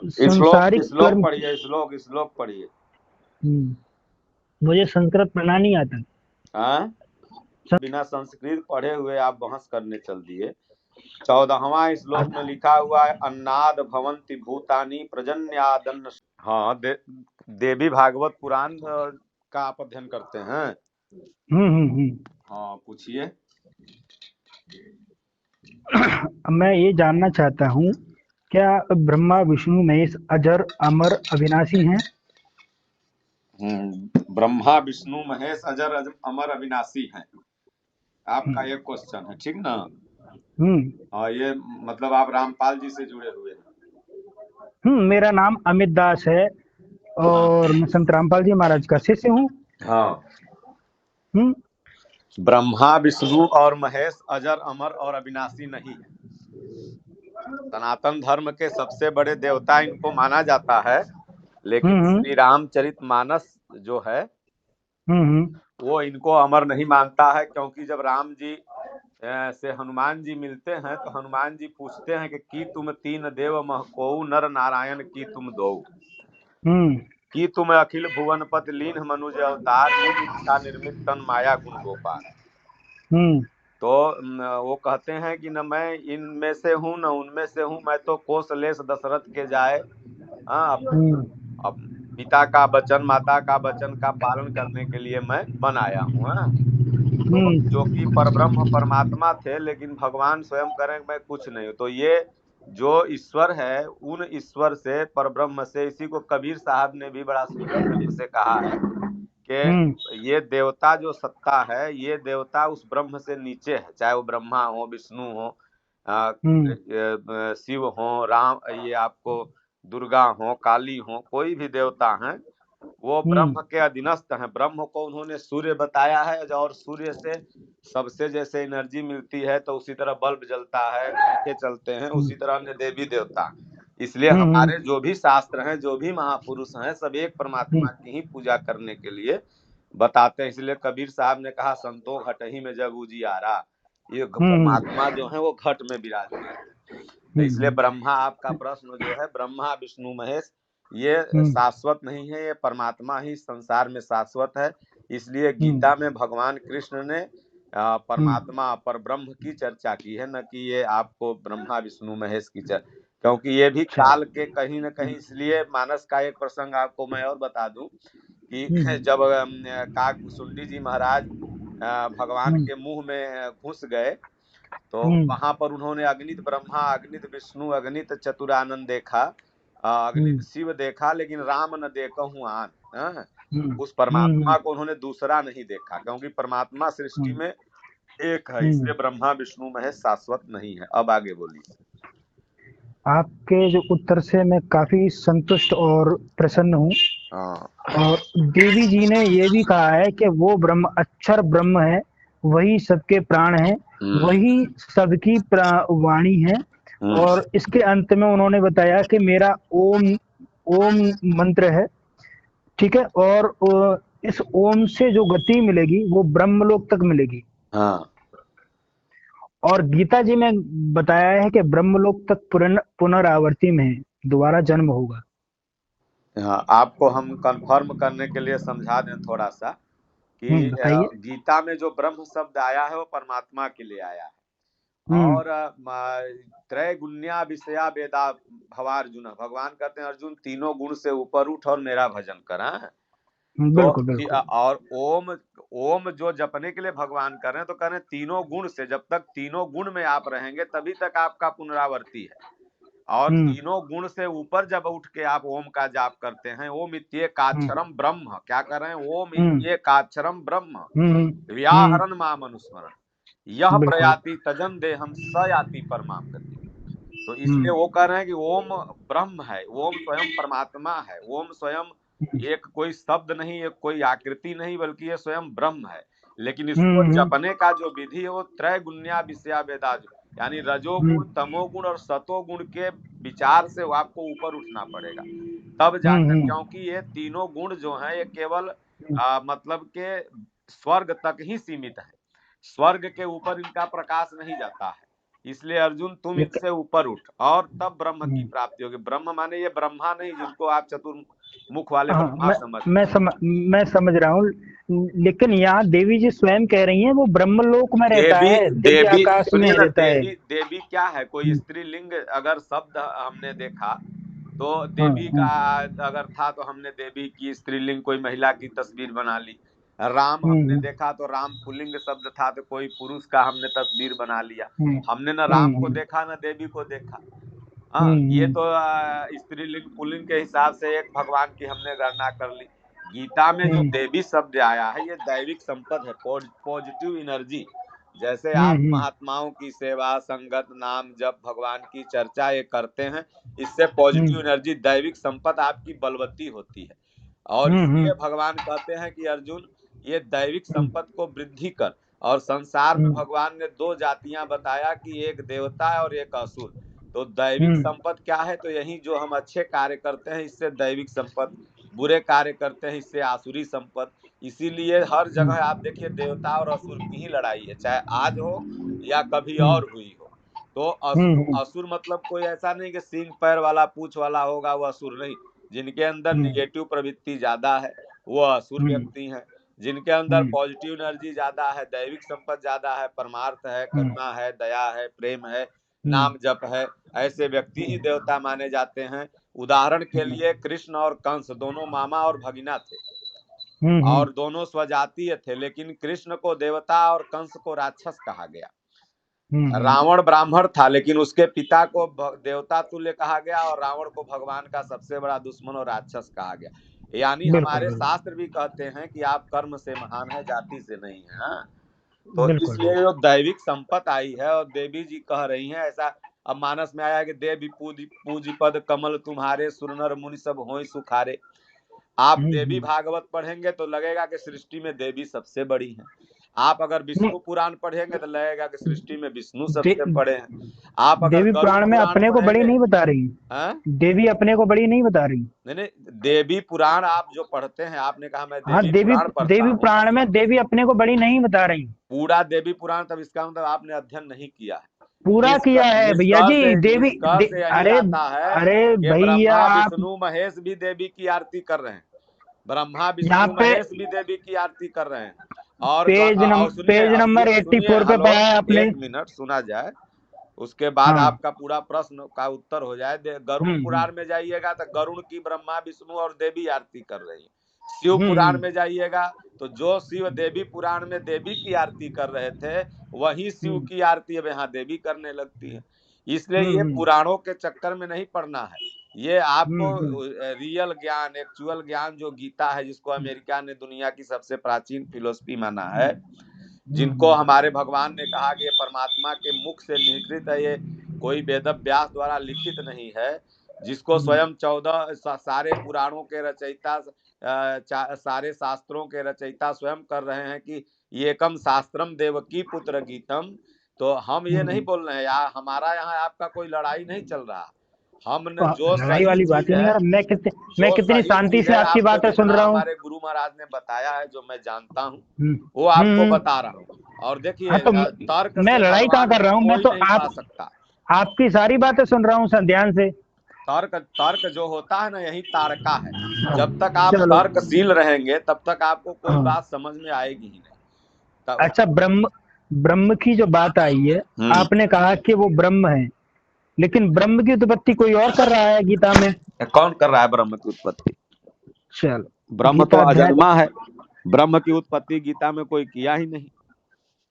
श्लोक संसारिक श्लोक कर्म। पढ़िए, श्लोक पढ़िए। मुझे संस्कृत पढ़ना नहीं आता। हाँ, सं- बिना संस्कृत पढ़े हुए आप बहस करने चल दिए। 14वां श्लोक में लिखा हुआ है, अन्नाद भवन्ति भूतानि प्रजन्यादन्न। हाँ, देवी भागवत पुराण का आप अध्ययन करते हैं? हम्म। हाँ, पूछिए। मैं ये जानना चाहता हूँ, क्या ब्रह्मा विष्णु महेश अजर अमर अविनाशी हैं? ब्रह्मा विष्णु महेश अमर अविनाशी हैं, आपका हम्म ये क्वेश्चन है, ठीक ना? हम्म हाँ, ये मतलब आप रामपाल जी से जुड़े हुए हैं। मेरा नाम अमित दास है हाँ और मैं संत रामपाल जी महाराज का शिष्य हूँ। हाँ, हम्म ब्रह्मा विष्णु और महेश अजर अमर और अविनाशी नहीं है। सनातन धर्म के सबसे बड़े देवता इनको माना जाता है, लेकिन हम्म श्री रामचरित मानस जो है हम्म वो इनको अमर नहीं मानता है, क्योंकि जब राम जी से हनुमान जी मिलते हैं तो हनुमान जी पूछते हैं कि की तुम तीन देव महकोऊ नर नारायण की तुम दो, हम्म की तुम अखिल भुवन पत लीन मनुज अवतार निज इच्छा निर्मित तन माया गुण गोपाल। हम्म तो वो कहते हैं कि न मैं इनमें से हूँ न उनमें से हूँ, मैं तो कोसलेस दशरथ के जाए। हाँ, हम्म अब पिता का वचन माता का वचन का पालन करने के लिए मैं बनाया हूँ। हाँ, तो जो कि परब्रह्म परमात्मा थे, लेकिन भगवान स्वयं करें मैं कुछ नहीं हूँ। तो ये जो ईश्वर है, उन ईश्वर से, परब्रह्म से, इसी को कबीर साहब ने भी बड़ा सुंदर ढंग से कहा है हम्म कि ये देवता जो सत्ता है, ये देवता उस ब्रह्म से नीचे है, चाहे वो ब्रह्मा हो, विष्णु हो, हम्म शिव हो, राम, ये आपको दुर्गा हो, काली हो, कोई भी देवता है, वो हम्म ब्रह्म के अधीनस्थ हैं। ब्रह्म को उन्होंने सूर्य बताया है, और सूर्य से सबसे जैसे एनर्जी मिलती है तो उसी तरह बल्ब जलता है, पंखे चलते हैं, हम्म उसी तरह अन्य देवी देवता। इसलिए हम्म हमारे जो भी शास्त्र हैं, जो भी महापुरुष हैं, सब एक हम्म परमात्मा की ही पूजा करने के लिए बताते हैं। इसलिए कबीर साहब ने कहा, संतो घट ही में जग उजियारा, ये हम्म परमात्मा जो है वो घट में विराजमान है। तो इसलिए हम्म ब्रह्मा, आपका प्रश्न जो है, ब्रह्मा विष्णु महेश ये हम्म शाश्वत नहीं है, ये परमात्मा ही संसार में शाश्वत है। इसलिए हम्म गीता में भगवान कृष्ण ने हम्म परमात्मा पर ब्रह्म की चर्चा की है, न कि ये आपको ब्रह्मा विष्णु महेश की चर्चा, क्योंकि ये भी अच्छा। काल के कहीं न कहीं। इसलिए मानस का एक प्रसंग आपको मैं और बता दूं कि हम्म जब काकभुसुंडी जी महाराज भगवान हम्म के मुंह में घुस गए, तो हम्म वहां पर उन्होंने अग्नित ब्रह्मा, अग्नित विष्णु, अग्नित चतुरानंद देखा, अग्नित हम्म शिव देखा, लेकिन राम न देखहु आन। हाँ? हम्म उस हम्म परमात्मा को उन्होंने दूसरा नहीं देखा, क्योंकि परमात्मा सृष्टि हम्म में एक है, हम्म इसलिए ब्रह्मा विष्णु महेश शाश्वत नहीं है। अब आगे बोलिए। आपके जो उत्तर से मैं काफी संतुष्ट और प्रसन्न हूँ। हाँ। और देवी जी ने ये भी कहा है कि वो ब्रह्म अक्षर ब्रह्म है, वही सबके प्राण है, हम्म वही सबकी वाणी है। हम्म और इसके अंत में उन्होंने बताया कि मेरा ओम ओम मंत्र है। ठीक है। और इस ओम से जो गति मिलेगी वो ब्रह्मलोक तक मिलेगी। हाँ और गीता जी में बताया है कि ब्रह्मलोक तक पुनरावर्ती में है, दोबारा जन्म होगा। हाँ, आपको हम कंफर्म करने के लिए समझा दें थोड़ा सा कि बताइए। गीता में जो ब्रह्म शब्द आया है वो परमात्मा के लिए आया है। हम्म और त्रय गुण्या विषया वेदा भवार्जुन, भगवान कहते हैं अर्जुन तीनों गुण से ऊपर उठ और मेरा भजन कर। हाँ? तो बिल्कुल बिल्कुल। और ओम, ओम जो जपने के लिए भगवान कर रहे हैं, तो कह रहे हैं तीनों गुण से, जब तक तीनों गुण में आप रहेंगे तभी तक आपका पुनरावर्ती है। और हम्म तीनों गुण से ऊपर जब उठ के आप ओम का जाप करते हैं, ओम हम्म इत्येकाक्षरम ब्रह्म, क्या कर रहे हैं, ओम हम्म इत्येकाक्षरम ब्रह्म हम्म व्याहरण माम अनुस्मरण यह बिल्कुल। प्रयाति तजन देहम स याति परमाम गति। तो इसलिए हम्म वो कह रहे हैं कि ओम ब्रह्म है, ओम स्वयं परमात्मा है, ओम स्वयं एक कोई शब्द नहीं, एक कोई आकृति नहीं, बल्कि ये स्वयं ब्रह्म है। लेकिन इसको हम्म जपने का जो विधि है वो त्रय गुण्या विषया वेदा, यानी रजोगुण, हम्म तमोगुण और सतोगुण के विचार से आपको ऊपर उठना पड़ेगा, तब जाकर, हम्म क्योंकि ये तीनों गुण जो हैं ये केवल हम्म मतलब के स्वर्ग तक ही सीमित है, स्वर्ग के ऊपर इनका प्रकाश नहीं जाता है। इसलिए अर्जुन तुम लेकिन इनसे ऊपर उठ और तब ब्रह्म की हम्म, प्राप्ति होगी। ब्रह्म माने ये ब्रह्मा नहीं जिनको आप चतुर्मुख वाले हाँ ब्रह्मा मैं समझते हैं। मैं समझ रहा हूँ। लेकिन यहाँ देवी जी स्वयं कह रही हैं वो ब्रह्मलोक में रहता देवी है, दिव्य देवी आकाश में सुनिए ना, रहता है। देवी देवी क्या है, कोई हम्म, स्त्रीलिंग अगर शब्द हमने देखा तो हाँ देवी का हाँ अगर था तो हमने देवी की स्त्रीलिंग कोई महिला की तस्वीर बना ली। राम हमने हम्म देखा तो राम पुल्लिंग शब्द था तो कोई पुरुष का हमने तस्वीर बना लिया। हम्म हमने न राम को हम्म देखा न देवी को देखा। हाँ, ये हम्म तो स्त्रीलिंग पुल्लिंग के हिसाब से एक भगवान की हमने गणना कर ली। गीता में जो हम्म देवी शब्द आया है ये दैविक संपद है, पॉजिटिव एनर्जी। जैसे हम्म आप हम्म महात्माओं की सेवा, संगत, नाम जब भगवान की चर्चा ये करते हैं, इससे पॉजिटिव हम्म एनर्जी दैविक संपद आपकी बलवती होती है। और हम्म हम्म इसलिए भगवान कहते हैं कि अर्जुन ये दैविक हम्म संपद को वृद्धि कर। और संसार में हम्म भगवान ने दो जातियां बताया कि एक देवता है और एक असुर। तो दैविक हम्म संपद क्या है, तो यही जो हम अच्छे कार्य करते हैं इससे दैविक संपद, बुरे कार्य करते हैं इससे आसुरी संपद। इसीलिए हर जगह आप देखिए देवता और असुर की ही लड़ाई है, चाहे आज हो या कभी हम्म और हुई हो। तो असुर हम्म असुर मतलब कोई ऐसा नहीं कि सींग पैर वाला पूंछ वाला होगा वो असुर नहीं। जिनके अंदर हम्म निगेटिव प्रवृत्ति ज्यादा है वो असुर हम्म व्यक्ति हैं। जिनके अंदर हम्म पॉजिटिव एनर्जी ज्यादा है, दैविक संपद ज्यादा है, परमार्थ है, हम्म करुणा है, दया है, प्रेम है, हम्म नाम जप है, ऐसे व्यक्ति ही देवता माने जाते हैं। उदाहरण के हम्म लिए कृष्ण और कंस दोनों मामा और भगिना थे हम्म और दोनों स्वजातीय थे, लेकिन कृष्ण को देवता और कंस को राक्षस कहा गया। हम्म रावण ब्राह्मण था लेकिन उसके पिता को देवता तुल्य कहा गया और रावण को भगवान का सबसे बड़ा दुश्मन और राक्षस कहा गया। यानी बिल्कुल हमारे बिल्कुल शास्त्र भी कहते हैं कि आप कर्म से महान है, जाति से नहीं है। हाँ? तो बिल्कुल इसलिए जो दैविक संपत्ति आई है और देवी जी कह रही हैं ऐसा। अब मानस में आया है कि देवी पूजी पद कमल तुम्हारे, सुर नर मुनि सब होय सुखारे। आप देवी हम्म भागवत पढ़ेंगे तो लगेगा कि सृष्टि में देवी सबसे बड़ी है। आप अगर नहीं विष्णु पुराण पढ़ेंगे तो लगेगा कि सृष्टि में विष्णु दे, सबसे बड़े हैं। आप अगर देवी गरुड़ पुराण में पुराण अपने को बड़ी पढ़ेंगे। नहीं बता रही। हैं? देवी अपने को बड़ी नहीं बता रही। नहीं नहीं, देवी पुराण आप जो पढ़ते हैं, आपने कहा मैं हाँ देवी देवी पुराण पढ़ता देवी हूँ। पुराण में देवी अपने को बड़ी नहीं बता रही। पूरा देवी पुराण, तब इसका मतलब आपने अध्ययन नहीं किया है। पूरा किया है भैया जी। निष्कर्ष यही अरे आता है अरे कि भैया ब्रह्मा आप विष्णु महेश भी देवी की आरती कर रहे हैं। ब्रह्मा यहाँ विष्णु पे महेश भी देवी की आरती कर रहे हैं। और सुनिए, पेज नंबर सुनिए, 84 पे हेलो, पढ़ा है आपने। एक मिनट सुना जाए, उसके बाद हाँ आपका पूरा प्रश्न का उत्तर हो जाए। गरुड़ हम्म पुराण में जाइएगा तो गरुड़ की ब्रह्मा विष्णु और देवी आरती कर रही है। शिव पुराण हम्म में जाइएगा तो जो शिव देवी पुराण में देवी की आरती कर रहे थे वही शिव हम्म की आरती अब यहाँ देवी करने लगती है। इसलिए ये हम्म पुराणों के चक्कर में नहीं पड़ना है। ये आपको हम्म रियल ज्ञान, एक्चुअल ज्ञान जो गीता है, जिसको हम्म अमेरिका ने दुनिया की सबसे प्राचीन फिलोसफी माना है, हम्म जिनको हम्म हमारे भगवान ने कहा कि ये परमात्मा के मुख से निकृत है, ये कोई वेद व्यास द्वारा लिखित नहीं है, जिसको हम्म स्वयं 14 सारे पुराणों के रचयिता, सारे शास्त्रों के रचयिता स्वयं कर रहे हैं कि ये एकम शास्त्रम देवकी पुत्र गीतम। तो हम ये नहीं हम्म। बोल रहे हैं हमारा यहाँ आपका कोई लड़ाई नहीं चल रहा। हमने जो लड़ाई सही वाली बात चीज ही नहीं है, यार। मैं जो कितनी सही शांति चीज से है आपकी आपको बातें सुन जितना रहा हूँ। हमारे गुरु महाराज ने बताया है, जो मैं जानता हूँ हम्म वो आपको हम्म। बता रहा हूँ। और हाँ देखिए, तो तर्क मैं से लड़ाई कहाँ भगवान कर को रहा हूँ। मैं कोई तो नहीं पा सकता। आपकी सारी बातें सुन रहा हूँ ध्यान से। तर्क तर्क जो होता है ना, यही तारका है। जब तक आप चलो। तर्कशील रहेंगे तब तक आपको कोई हाँ बात समझ में आएगी ही नहीं। तब अच्छा ब्रह्म ब्रह्म की जो बात आई है, आपने कहा कि वो ब्रह्म है, लेकिन ब्रह्म की उत्पत्ति कोई और कर रहा है गीता में। कौन कर रहा है ब्रह्म की उत्पत्ति? चलो ब्रह्म तो गीता अध्याय। अजन्मा है। ब्रह्म की उत्पत्ति गीता में कोई किया ही नहीं।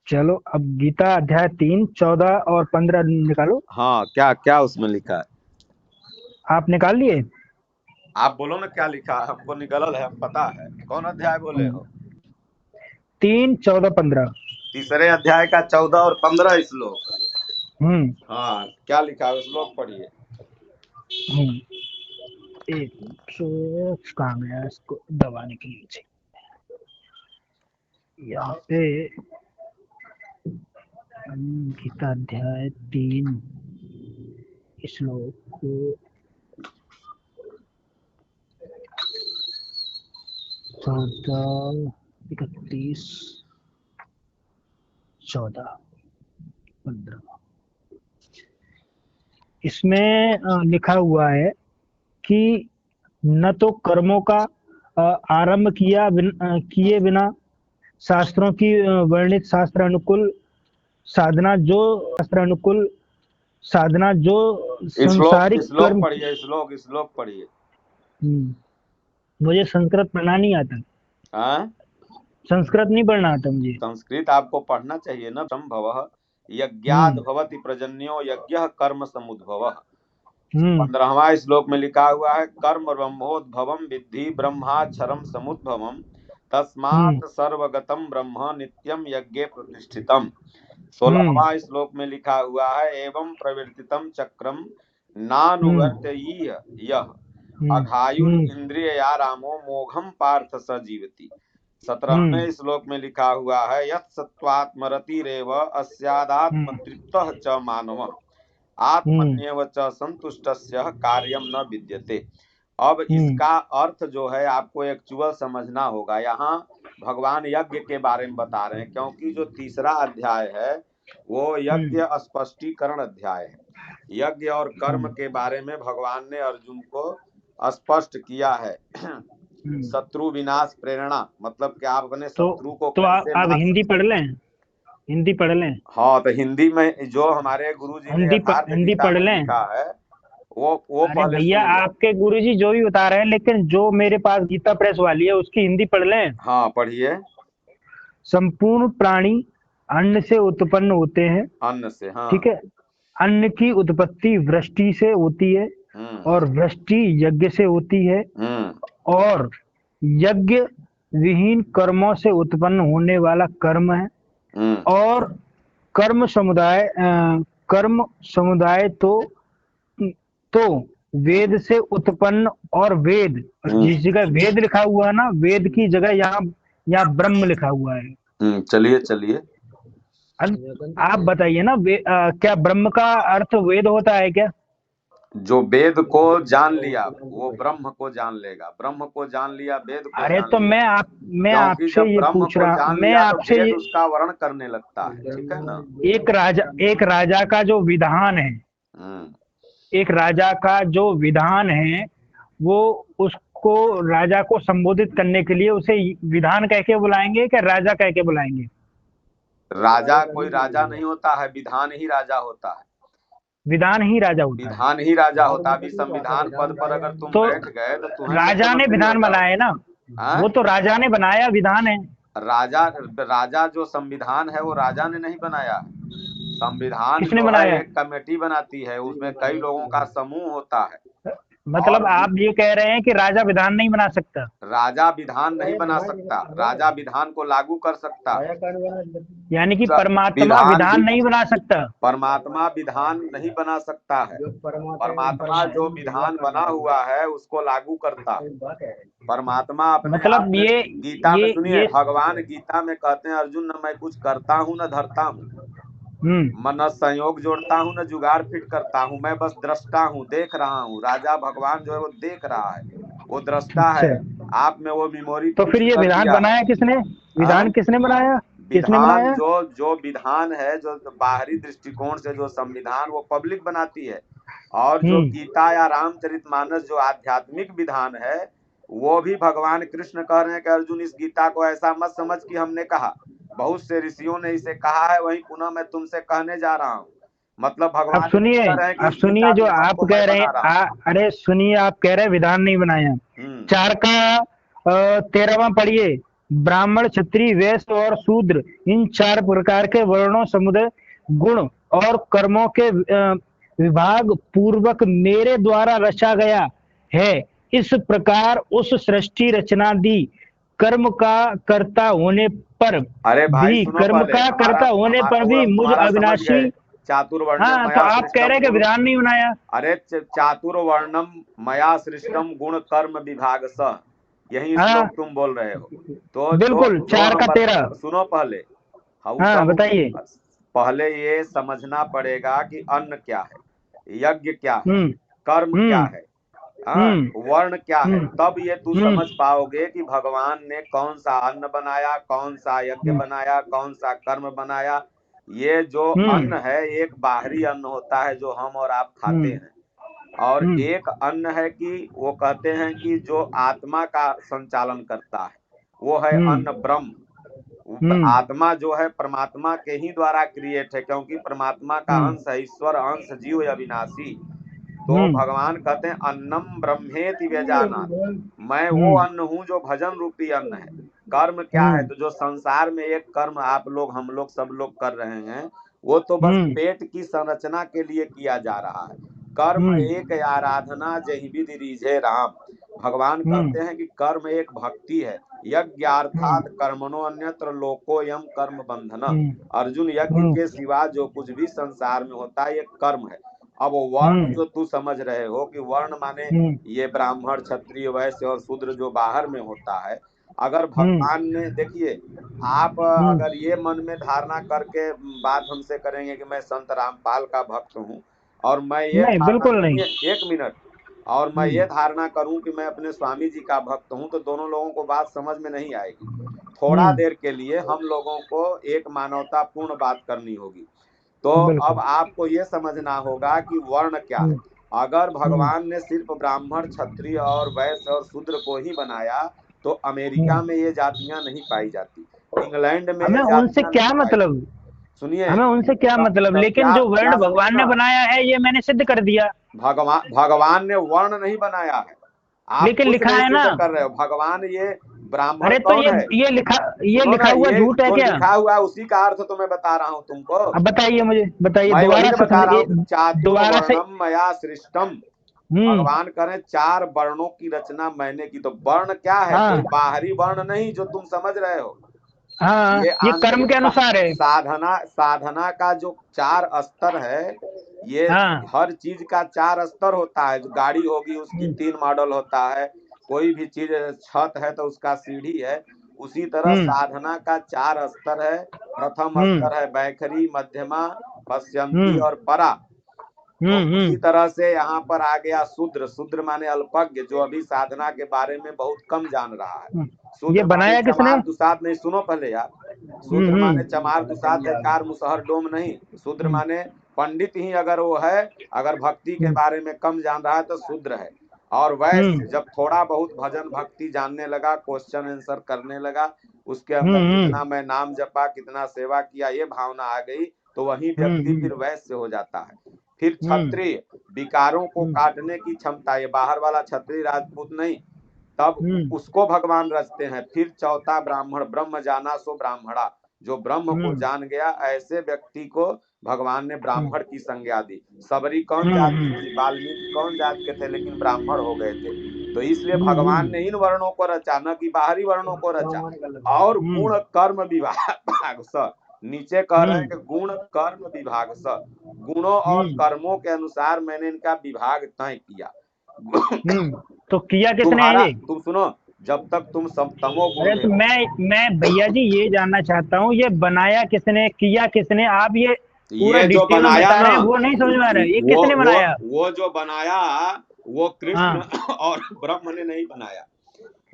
चलो अब गीता अध्याय 3, 14 और 15 निकालो। हाँ, क्या क्या उसमें लिखा है? आप निकाल लिए। आप बोलो ना क्या लिखा है, हमको निकलल है, हम पता है कौन अध्याय बोले हो। 3, 14, 15। तीसरे अध्याय का 14 और 15 श्लोक। हम्म हाँ, क्या लिखा है श्लोक पढ़िए। हम्म। एक कहाँ गया, इसको दबाने के लिए यहाँ पे। गीता अध्याय 3 श्लोक 14, 31, 14, 15। इसमें लिखा हुआ है कि न तो कर्मों का आरंभ किए बिना शास्त्रों की वर्णित शास्त्र अनुकूल साधना जो श्लोक संसारिक श्लोक कर्म। पढ़िए, श्लोक पढ़िए। मुझे संस्कृत पढ़ना नहीं आता, हाँ, संस्कृत नहीं पढ़ना आता मुझे। संस्कृत आपको पढ़ना चाहिए ना। संभव यज्ञाद हम्म भवति प्रजन्यो यज्ञ कर्म समुद्भव। हम्म 15वां श्लोक में लिखा हुआ है, कर्म ब्रह्मोद्भवम विद्धि ब्रह्माक्षरम समुद्भवम हम्म तस्मात् सर्वगतम ब्रह्म नित्यम यज्ञे प्रतिष्ठितम। हम्म 16वां श्लोक में लिखा हुआ है, एवं प्रवर्तितम चक्रम हम्म नानुवर्तयीय यह हम्म अघायुर हम्म इंद्रिया रामो मोघम पार्थ स जीवति। हम्म 17वें श्लोक में लिखा हुआ है, यत् सत्त्वात्मरतिरेव अस्यादात्म हम्म तृप्तः च मानवः हम्म आत्मन्येव च संतुष्टस्य कार्यम न विद्यते। अब हम्म इसका अर्थ जो है आपको एक्चुअल समझना होगा। यहाँ भगवान यज्ञ के बारे में बता रहे हैं, क्योंकि जो तीसरा अध्याय है वो हम्म यज्ञ स्पष्टीकरण अध्याय है। यज्ञ और कर्म के बारे में भगवान ने अर्जुन को स्पष्ट किया है। हम्म। शत्रु विनाश प्रेरणा, मतलब कि आप अपने तो शत्रु को तो कैसे आप मार हिंदी सकते पढ़ हैं। लें, हिंदी पढ़ लें, हाँ, तो हिंदी में जो हमारे गुरु जी ने यथार्थ हिंदी गीता पढ़ में लें। लिखा है वो अरे पहले भैया, सुन लो। आपके गुरुजी जो भी बता रहे हैं, लेकिन जो मेरे पास गीता प्रेस वाली है उसकी हिंदी पढ़ लें। हाँ, पढ़िए। संपूर्ण प्राणी अन्न से उत्पन्न होते हैं। अन्न से, ठीक हाँ। है। अन्न की उत्पत्ति वृष्टि से होती है, हम्म और वृष्टि यज्ञ से होती है, हम्म और यज्ञ विहीन कर्मों से उत्पन्न होने वाला कर्म है। हम्म और कर्म समुदाय तो वेद से उत्पन्न, और वेद, हम्म जिस जगह वेद लिखा हुआ है ना, वेद की जगह यहाँ यहाँ ब्रह्म लिखा हुआ है। चलिए चलिए। आप बताइए ना, क्या ब्रह्म का अर्थ वेद होता है क्या? जो वेद को जान लिया वो ब्रह्म को जान लेगा, ब्रह्म को जान लिया वेद को अरे जान तो लिया। मैं क्योंकि आपसे जब ये ब्रह्म पूछ को रहा जान मैं लिया तो आपसे वेद ये उसका वर्ण करने लगता है, ठीक है ना। एक राजा का जो विधान है, हम्म एक राजा का जो विधान है, वो उसको राजा को संबोधित करने के लिए उसे विधान कह के बुलाएंगे, क्या राजा कह के बुलाएंगे? राजा कोई राजा नहीं होता है, विधान ही राजा होता है। विधान ही राजा होता है। विधान ही राजा होता है। अभी संविधान पद पर अगर तुम तो बैठ गए तो तुम्हें राजा ने मुख्यमंत्री हो विधान बनाया जाओगे। है ना, वो हाँ? तो राजा ने बनाया विधान है। राजा राजा जो संविधान है वो राजा ने नहीं बनाया है। संविधान किसने जो है बनाया? एक कमेटी बनाती है, उसमें कई लोगों का समूह होता है। मतलब और आप ये कह रहे हैं कि राजा विधान नहीं बना सकता? राजा विधान नहीं बना सकता, राजा विधान को लागू कर सकता है। यानी कि परमात्मा विधान विधान भी, नहीं बना सकता? परमात्मा विधान नहीं बना सकता है। परमात्मा जो विधान बना हुआ है उसको लागू करता है। परमात्मा अपने आप मतलब में, ये गीता में सुनिए, ये भगवान गीता में कहते हैं, अर्जुन न मैं कुछ करता हूँ न धरता हूँ, हम्म। मैं न संयोग जोड़ता हूँ न जुगाड़ फिट करता हूँ, मैं बस दृष्टा हूँ, देख रहा हूँ। राजा भगवान जो है वो देख रहा है, वो दृष्टा अच्छा, है। आप में वो मेमोरी तो फिर फिक्स ये कर विधान दिया है। बनाया किसने? हाँ? विधान किसने बनाया? किसने विधान बनाया? जो जो विधान है, जो बाहरी दृष्टिकोण से जो संविधान वो पब्लिक बनाती है। और जो हम्म। गीता या रामचरितमानस जो आध्यात्मिक विधान है, वो भी भगवान कृष्ण कह रहे हैं कि अर्जुन इस गीता को ऐसा मत समझ कि हमने कहा, बहुत से ऋषियों ने इसे कहा है, वही पुनः मैं तुमसे कहने जा रहा हूँ। मतलब अब भगवान ये सुनिए, कह रहे हैं कि अब इस सुनिए, गीता जो विधान आप को मैं कह रहे बना हैं, रहा हूँ। अरे सुनिए, आप कह रहे हैं विधान नहीं बनाया। हम्म चार का 13वां पढ़िए। ब्राह्मण, क्षत्रिय, वैश्य और शूद्र, इन चार प्रकार के वर्णों, समुदाय, गुण और कर्मों के विभाग पूर्वक मेरे द्वारा रचा गया है। इस प्रकार उस सृष्टि रचना दी कर्म का कर्ता होने पर अरे भाई भी सुनो, कर्म पहले का हमारा कर्ता होने हमारा पर वो भी हम मुझ तुम्हारा समझ अविनाशी। गए। चातुर्वर्ण्यम हाँ, तो मया आप कह रहे सृष्टम हैं कि गुण, विधान नहीं बनाया। अरे चातुर्वर्णम मया सृष्टम गुण कर्म विभाग स, यही हाँ, श्लोक तुम बोल रहे हो। तो जो बिल्कुल, जो चार हम का 13। सुनो पहले, हाँ हाँ, सब बताइए। पहले ये समझना पड़ेगा कि अन्न क्या है, यज्ञ क्या है, हम्म कर्म क्या हम्म है, हाँ, हम्म वर्ण क्या है। हम्म तब ये तू हम्म समझ पाओगे कि भगवान ने कौन सा अन्न बनाया, कौन सा यज्ञ हम्म बनाया, कौन सा कर्म बनाया, ये जो हम्म अन्न है एक बाहरी अन्न होता है जो हम और आप खाते हम्म हैं, और हम्म एक अन्न है कि वो कहते हैं कि जो आत्मा का संचालन करता है, वो है हम्म अन्न ब्रह्म। हम्म आत्मा जो है परमात्मा के ही द्वारा क्रिएट है, क्योंकि परमात्मा का हम्म अंश है, ईश्वर अंश जीव अविनाशी। तो हम्म भगवान कहते हैं अन्नम ब्रह्मेति व्यजानात्, मैं वो हम्म अन्न हूं जो भजन रूपी अन्न है। कर्म क्या है, हम्म तो जो संसार में एक कर्म आप लोग हम लोग सब लोग कर रहे हैं, वो तो बस हम्म पेट की संरचना के लिए किया जा रहा है। कर्म हम्म एक आराधना जहि विधि रीझे राम। भगवान हम्म कहते हैं कि कर्म एक भक्ति है। यज्ञार्थात हम्म कर्मणो अन्यत्र लोकोयम कर्म बंधन। हम्म अर्जुन, यज्ञ हम्म के सिवा जो कुछ भी संसार में होता है ये कर्म है। अब वर्ण हम्म जो तू समझ रहे हो कि वर्ण माने हम्म ये ब्राह्मण क्षत्रिय वैश्य और शूद्र जो बाहर में होता है, अगर हम्म भगवान ने, देखिए, आप हम्म अगर ये मन में धारणा करके बात हमसे करेंगे कि मैं संत रामपाल का भक्त हूँ, और मैं ये नहीं, धारणा, बिल्कुल नहीं। सुनिए एक मिनट, और मैं हम्म ये धारणा करूं कि मैं अपने स्वामी जी का भक्त हूं, तो दोनों लोगों को बात समझ में नहीं आएगी। थोड़ा हम्म देर के लिए हम लोगों को एक मानवतापूर्ण बात करनी होगी। तो अब बिल्कुल। आपको ये समझना होगा कि वर्ण क्या है। हम्म अगर हम्म भगवान ने सिर्फ ब्राह्मण क्षत्रिय और वैश्य और शूद्र को ही बनाया, तो अमेरिका हम्म में ये जातियां नहीं पाई जाती, इंग्लैंड में हमें ये उनसे जातियां नहीं क्या पाई मतलब? जाती। सुनिए, हमें उनसे क्या मतलब? लेकिन क्या जो क्या वर्ण भगवान ने समझना, बनाया है ये मैंने सिद्ध कर दिया। भगवान ने वर्ण नहीं बनाया है। आप लेकिन कुछ लिखा नहीं है ना। सिद्ध कर रहे हो। भगवान, ये ब्राह्मण अरे तो कौन है? ये सुनो ना, लिखा हुआ ये झूठ है जो क्या? लिखा हुआ है उसी का अर्थ तो मैं बता रहा हूं तुमको। अब बताइए मुझे, बताइए मैं वही दोबारा ना से बता रहा हूँ कि दोबारा से। चातुर्वर्णम मया सृष्टम। हम्म भगवान करें चार वर्णों की रचना मैंने की। तो वर्ण क्या है? कोई हाँ बाहरी वर्ण नहीं जो तुम समझ रहे हो। हाँ, ये ये कर्म आंतरिक के अनुसार है। साधना, साधना का जो चार स्तर है, ये हाँ। हर चीज का चार स्तर होता है। जो गाड़ी होगी उसकी हम्म तीन मॉडल होता है, कोई भी चीज, छत है तो उसका सीढ़ी है। उसी तरह हम्म साधना का चार स्तर है। प्रथम हम्म स्तर है बैखरी, मध्यमा, पश्यंती हम्म और परा। तो उसी हम्म तरह से यहाँ पर आ गया शूद्र। शूद्र माने अल्पज्ञ, जो अभी साधना के बारे में बहुत कम जान रहा है। ये शूद्र माने बनाया किसने? चमार दुसाध नहीं, सुनो पहले यार। शूद्र माने चमार दुसाध है, कार मुसहर डोम नहीं। शूद्र हम्म माने पंडित ही अगर वो है, अगर भक्ति के हम्म बारे में कम जान रहा है तो शूद्र है। और वैश्य जब थोड़ा बहुत भजन भक्ति जानने लगा, क्वेश्चन आंसर करने लगा, उसके अंदर हम्म कितना मैं नाम जपा, कितना सेवा किया, ये भावना आ गई, तो वही व्यक्ति हम्म फिर वैश्य हो जाता है। फिर हम्म क्षत्रिय, विकारों को हम्म काटने की क्षमता, ये बाहर वाला क्षत्रिय राजपूत नहीं, तब हम्म उसको भगवान रचते हैं। फिर चौथा ब्राह्मण, ब्रह्म जाना सो ब्राह्मणा, जो ब्रह्म को हम्म जान गया, ऐसे व्यक्ति को भगवान ने हम्म ब्राह्मण की संज्ञा दी। सबरी कौन हम्म जात की हम्म थी? वाल्मीकि कौन जात के थे, लेकिन ब्राह्मण हो गए थे। तो इसलिए हम्म भगवान हम्म ने इन वर्णों को रचा, न कि बाहरी वर्णों को रचा। और गुण कर्म विभाग स, नीचे कह रहे हैं कि गुण कर्म विभाग स, गुणों और कर्मों के अनुसार मैंने इनका विभाग तय किया। तो किया किसने है तुम्हारा, ये? तुम सुनो, जब तक तुम तमोगुण अरे में तो हो। मैं भैया जी ये जानना चाहता हूँ, ये बनाया किसने, किया किसने? आप ये पूरा ये जो डिटेल में बनाया बता ना, रहे हैं, वो नहीं समझ में आ रहा है, ये वो किसने वो बनाया? वो जो बनाया, वो कृष्ण हाँ। और ब्रह्म ने नहीं बनाया।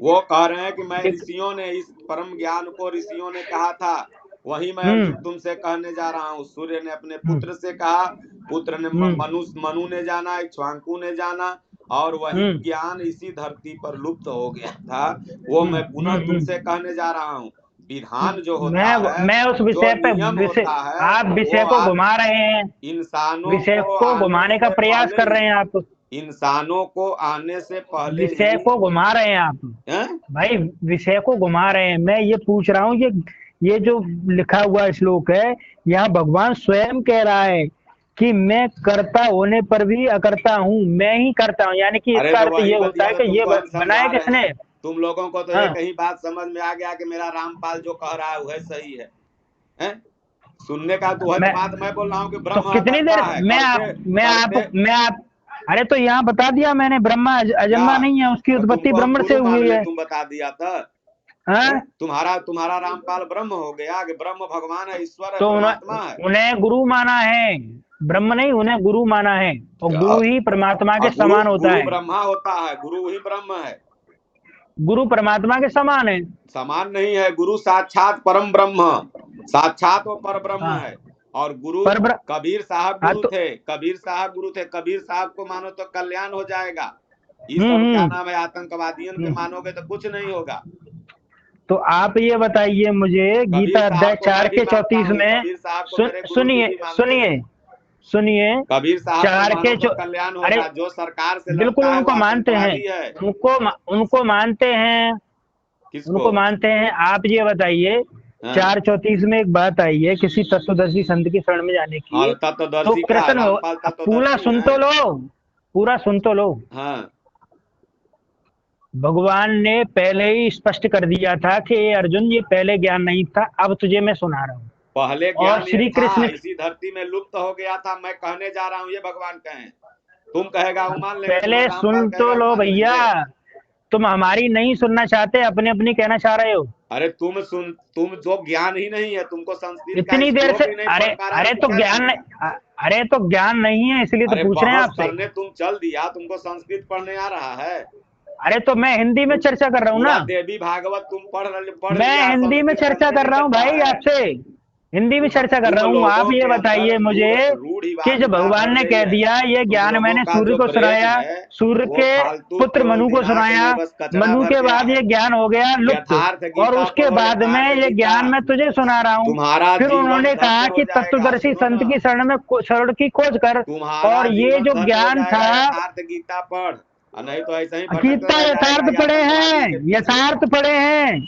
वो कह रहे हैं कि मैं, एक। ऋषियों ने इस परम ज्ञान को ऋषियों ने कहा था, वही मैं अर्जुन हम्म तुमसे कहने जा रहा हूँ। सूर्य ने अपने हम्म पुत्र से कहा, पुत्र ने हम्म मनु ने जाना, इक्ष्वाकु ने जाना, और वही हम्म ज्ञान इसी धरती पर लुप्त हो गया था। वो मैं पुनः तुमसे हम्म। कहने जा रहा हूँ। विधान जो होता है, मैं उस जो विषय पे, नियम विषय, होता है, आप वो विषय को घुमा रहे हैं। इंसानों विषय को को आने घुमाने का से प्रयास पहले कर ही, रहे हैं आप। इंसानों को आने से पहले विषय ही को घुमा रहे हैं आप। है? भाई विषय को घुमा रहे हैं। मैं ये पूछ रहा हूँ, ये जो लिखा हुआ श्लोक है, यहाँ भगवान स्वयं कह रहा है कि मैं कर्ता होने पर भी अकर्ता हूँ, मैं ही करता हूँ। यानी कि अरे इसका तो अर्थ वही ये होता बतिया है तो कि ये तुमको हम बनाया समझा रहे किसने? हैं। तुम लोगों को तो एक हाँ। ही बात समझ में आ गया कि मेरा रामपाल जो कह रहा है वह सही है, हैं? सुनने का तो वह तो मैं बात मैं बोल रहा हूँ कि तो ब्रह्म कितनी करता देर है, करते करते। मैं आप अरे तो यहाँ बता दिया मैंने, ब्रह्मा क्या? अजन्मा नहीं है, उसकी तो उत्पत्ति तुमको हम ब्रह्म से गुरु मान हुई ले, है। तुम बता दिया था। हैं? हाँ। तुम्हारा तुम्हारा रामपाल ब्रह्म हो गया कि ब्रह्म भगवान है, ईश्वर है, तो परमात्मा है। उन्हें गुरु माना है, ब्रह्म नहीं, उन्हें गुरु माना है। और गुरु ही परमात्मा के गुरु समान होता गुरु है। ब्रह्मा होता है, गुरु ही ब्रह्म है। गुरु परमात्मा के समान है। समान नहीं है, गुरु साक्षात परम ब्रह्म, साक्षात वो पर ब्रह्म हाँ। है। और गुरु पर कबीर साहब हाँ गुरु तो थे, कबीर साहब गुरु थे। कबीर साहब को मानो तो कल्याण हो जाएगा। ये सब क्या हम्म। नाम है, आतंकवादियों के हम्म। मानोगे तो कुछ नहीं होगा। तो आप ये बताइए मुझे, कबीर गीता अध्याय साहब को मैं चार भी के मानता 34 हूँ, में कबीर साहब को मेरे गुरु जी सुनिए भी मानते सुनिए हैं। सुनिए, कबीर साहब को चार मानो के तो कल्याण अरे होगा। जो सरकार से बिल्कुल लड़ता है वो उनको मानते हैं, आतंकवादी है। उनको मानते हैं, किसको? उनको मानते हैं। आप ये बताइए, हाँ 4:34 में एक बात आई है किसी तत्वदर्शी संत की शरण में जाने हाँ, की। तो तत्वदर्शी क्या है? कृष्ण रामपाल अब पूरा तत्वदर्शी सुन है। तो लो, पूरा सुन तो लो। हाँ भगवान ने पहले ही स्पष्ट कर दिया था कि ये अर्जुन, ये पहले ज्ञान नहीं था, अब तुझे मैं सुना रहा हूँ। पहले और ज्ञान ये श्री था, कृष्ण, इसी धरती में लुप्त हो गया था। मैं कहने जा रहा हूँ, ये भगवान कहें। तुम कहेगा वो मान लेंगे, पहले तुम्हारा रामपाल सुन तो कहेगा वो लो मान भैया, लेंगे। तुम हमारी नहीं सुनना चाहते, अपनी अपनी कहना चाह रहे हो। अरे तुम जो ज्ञान ही नहीं है, तुमको संस्कृत का इतनी देर से, श्लोक ही नहीं अरे पढ़ पा रहा है अरे तो तो क्या ज्ञान जानेगा? नहीं, अरे तो ज्ञान नहीं है इसलिए तो अरे पूछ रहे हैं बहस आपसे। करने तुम चल दिया, तुमको संस्कृत पढ़ने आ रहा है? अरे तो मैं हिंदी में चर्चा कर रहा हूँ ना, पूरा देवी भागवत तुम पढ़ मैं लिया, हिंदी में संस्कृत चर्चा गन्ने कर रहा हूँ निकलता भाई है। आपसे, हिंदी में चर्चा कर तुम रहा हूँ। आप लोगों ये के अंदर बताइए मुझे कि जो रूढ़िवादिता भगवान भर ने गई कह है। दिया ये तुम ज्ञान लोगों मैंने का सूर्य जो को ब्रेन सुनाया, है सूर्य वो के फालतू पुत्र केवल मनु को दिमाग सुनाया, में बस कचरा मनु भर के गया बाद ये है। ज्ञान हो गया लुप्त, यथार्थ और गीता उसके पढ़ो, बाद में यथार्थ ये गीता। ज्ञान मैं तुझे सुना रहा हूँ। तुम्हारा फिर जीवन उन्होंने कहा धन्य हो कि जाएगा। तत्वदर्शी सुनो संत ना, की शरण में शरण की खोज कर। तुम्हारा और ये जीवन जो धन्य हो ज्ञान जाएगा, था, यथार्थ गीता पढ़। और नहीं तो ऐसे ही भटकते गीता रह जाएगा यथार्थ ये पढ़े आतंकवादियों हैं, के पीछे। यथार्थ पढ़े हैं।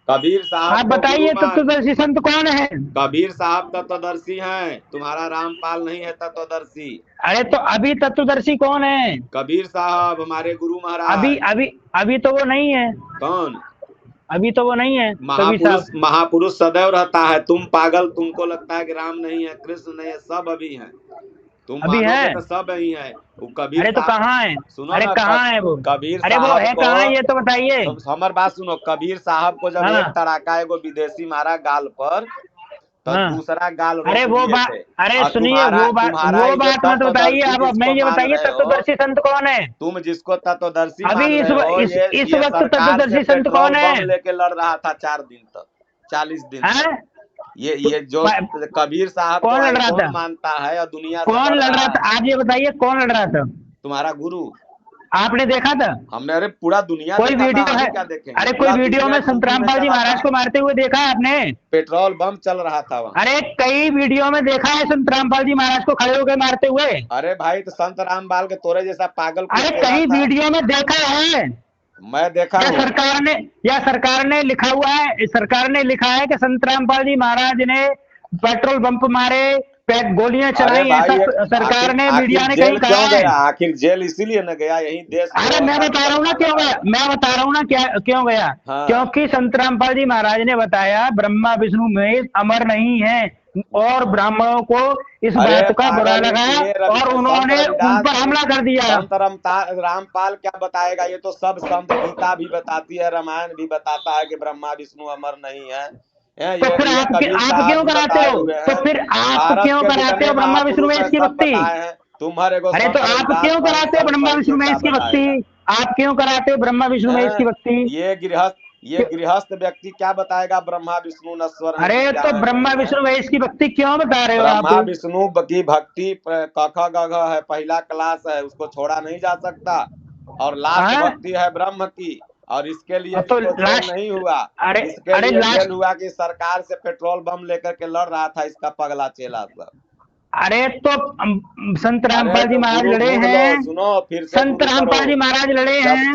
कबीर साहब आप को गुरु बताइए मान। तत्वदर्शी संत कौन है? कबीर साहब तत्वदर्शी हैं, तुम्हारा रामपाल नहीं है तत्वदर्शी। अरे तो अभी तत्वदर्शी कौन है? कबीर साहब हमारे गुरु अभी महाराज। अभी अभी तो वो नहीं है, कौन? अभी तो वो नहीं है कबीर महापुरुष, साहब। महापुरुष सदैव रहता है। तुम पागल, तुमको लगता है कि राम नहीं है, कृष्ण नहीं है, सब अभी हैं। तुम अभी मानोगे है? तो सब ही है। वो कबीर अरे तो साहब, कहाँ है? सुनो अरे ना, कहाँ है वो? कबीर अरे वो साहब है को, कहाँ, ये तो बताइए। हमार बात सुनो। कबीर साहब को जब एक हाँ तड़ाका एगो विदेशी मारा गाल पर, तो हाँ। दूसरा गाल अरे रोक वो दिए बात, थे। अरे और सुनिए, तुम्हारा तुम्हारा वो ही जो बात मत बताइए। तत्वदर्शी अब मैं जिसको ये मान बताइए रहे हो, तत्वदर्शी संत कौन है? तुम जिसको तत्वदर्शी अभी मान रहे हो, इस ये वक्त सरकार से तत्वदर्शी संत पेट्रोल कौन है? बम लेके लड़ रहा था 4 दिन तक, 40 दिन तक। हैं? ये जो कबीर साहब को कौन लड़ रहा आईफोन था? मानता है और दुनिया से कौन लड़ लड़ रहा रहा था? है, आप ये बताइए कौन लड़ रहा था? तुम्हारा गुरु। आपने देखा था? हमने, अरे पूरा दुनिया कोई देखा था, वीडियो हम है? ही क्या देखेंगे? अरे कोई पूरा वीडियो दुनिया में संत टीवी में रामपाल जी चला था, महाराज को मारते हुए देखा है आपने? पेट्रोल बम चल रहा था वहां। अरे कई वीडियो में देखा है संत रामपाल जी महाराज को खड़े होकर मारते हुए। अरे भाई, तो संत रामपाल के तोरे जैसा पागल कोई अरे चेला कई था? वीडियो में देखा है। मैं देखा या हूँ। सरकार ने, या सरकार ने लिखा हुआ है, सरकार ने लिखा है कि संत रामपाल जी महाराज ने पेट्रोल पंप मारे, गोलियां अरे चलाई, भाई, ऐसा ये सरकार आखिर ने, आखिर मीडिया ने कहीं जेल कहा क्यों है? गया? आखिर जेल इसीलिए न गया, यही देश अरे मैं व्यवस्था बता रहा हूँ ना बिगड़वाने क्यों लगा गया, है। मैं बता रहा हूँ ना क्या क्यों गया। हाँ, क्योंकि संत रामपाल जी महाराज ने बताया ब्रह्मा विष्णु महेश अमर नहीं है, और ब्राह्मणों को इस अरे बात का बुरा पागल, लगा और संत उन्होंने उन रविदास, पर हमला कर दिया। संत रामपाल क्या बताएगा? ये तो सब संत, गीता भी बताती है, रामायण भी बताता है कि ब्रह्मा विष्णु अमर नहीं है। तो फिर ये कबीर आप साहब क्यों भी कराते बताए हो? हुए तो हैं। फिर आप भारत क्यों के कराते जितने हो ब्रह्मा विष्णु महापुरुष महेश हैं की सब भक्ति? बताए हैं। तुम हर एगो अरे तो संत आप रविदास क्यों कराते हो सौ ब्रह्मा विष्णु रुपए क्या महेश की भक्ति? बताएगा? आप क्यों कराते हो ब्रह्मा विष्णु महेश की हैं? भक्ति? ये क्यों? गृहस्थ व्यक्ति क्या बताएगा ब्रह्मा विष्णु नश्वर हैं कि अरे क्या तो है ब्रह्मा नहीं है? विष्णु महेश की भक्ति क्यों बता रहे हो आप? ब्रह्मा विष्णु की भक्ति क ख ग घ है, पहला क्लास है, उसको छोड़ा नहीं जा सकता। और लास्ट हाँ? भक्ति है ब्रह्म की। और इसके लिए तो इसको जेल लास्ट, नहीं हुआ। अरे इसके अरे लिए जेल लास्ट, हुआ कि सरकार से पेट्रोल बम लेकर के लड़ रहा था इसका पगला चेला सब। अरे तो संत अरे रामपाल जी तो महाराज गुरु लड़े ढूंढ लो, हैं, सुनो, फिर से संत गुरु करो। रामपाल जी महाराज लड़े हैं।